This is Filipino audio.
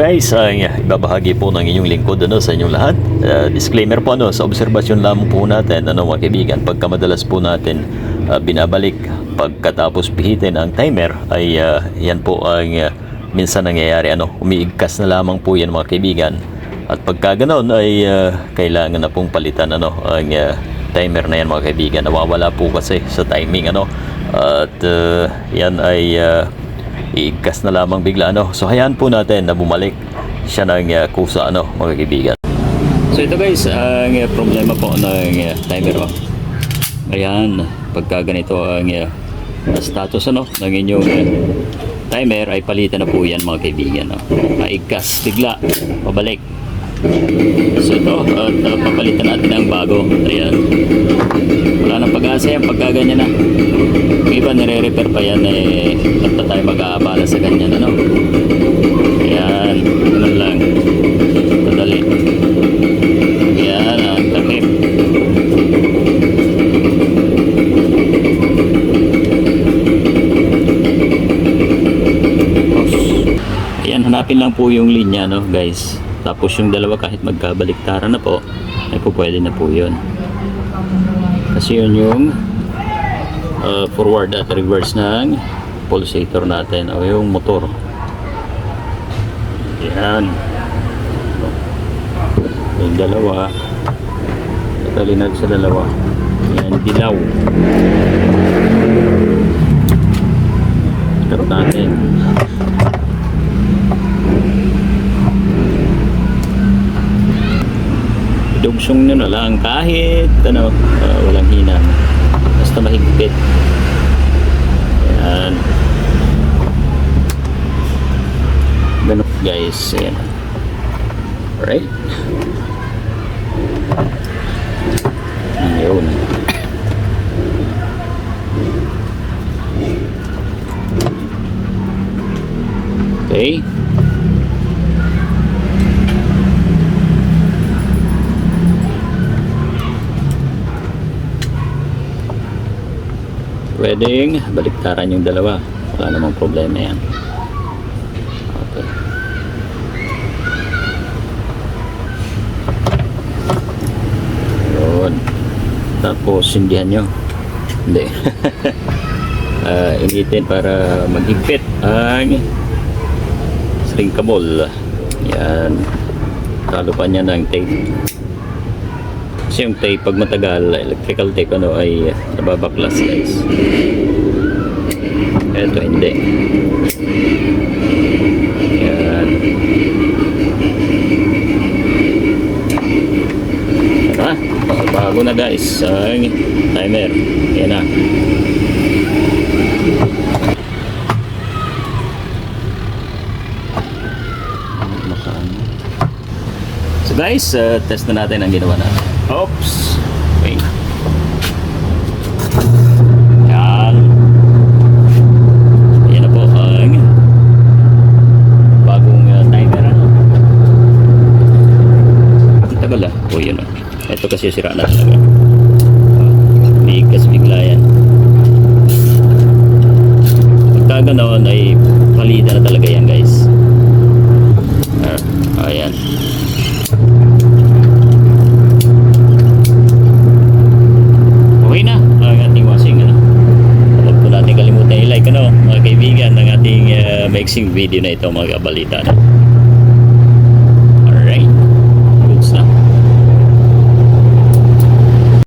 guys, ay ibabahagi po ng inyong lingkod sa inyong lahat. Disclaimer po sa obserbasyon lamang po natin mga kaibigan, pagka madalas po natin binabalik pagkatapos pihitin ang timer ay yan po ang minsan nangyayari umiigkas na lamang po yan mga kaibigan. At pagka ganoon ay kailangan na pong palitan ang timer na yan mga kaibigan. Nawawala po kasi sa timing at yan ay iigkas na lamang bigla so hayaan po natin na bumalik siya ng kusa mga kaibigan. So ito guys, ang problema po ng timer ayan, pagka ganito ang status ng inyong timer ay palitan na po yan mga kaibigan maigkas bigla, pabalik. So ito, papalitan natin ang bago. Ayan, wala nang pag-asa yan pagka ganyan yung iba nire-repair pa yan at na tayo mag-aabala sa ganyan ayan, ganun lang madali. Ayan, ang takip. Ayan, hanapin lang po yung linya guys. Tapos yung dalawa kahit magkabaliktaran na po ay po pwede na po yun. Kasi yun yung forward at reverse ng pulsator natin o yung motor. Yan. Yung dalawa natalinag sa dalawa. Yan, dilaw. Start natin. Dugsong nyo na lang kahit walang hina, basta mahigpit. Ayan, ganun guys. Ayan, alright, yun. Okay, pwedeng baliktaran yung dalawa, wala namang problema yan. Okay, yun. Tapos sindihan nyo, hindi initin para maghigpit ang string cable. Yan, kalupan niya ng tape. Kasi yung tape pag matagal, electrical tape ay nababaklas guys. Eto hindi. Yan. Tara, bago na guys ang timer. Yan na. So guys, test na natin ang ginawa natin. Oops. Okay. Yan. Ayan na po ang bagong timer. Ang tagal o yun ito kasi sira na talaga. Bigas bigla yan. Pagka ganoon ay palitan na talaga yan guys. Ayan. Okay na ang ating washing Huwag po natin kalimutan i-like mga kaibigan ng ating mixing video na ito mga kabalita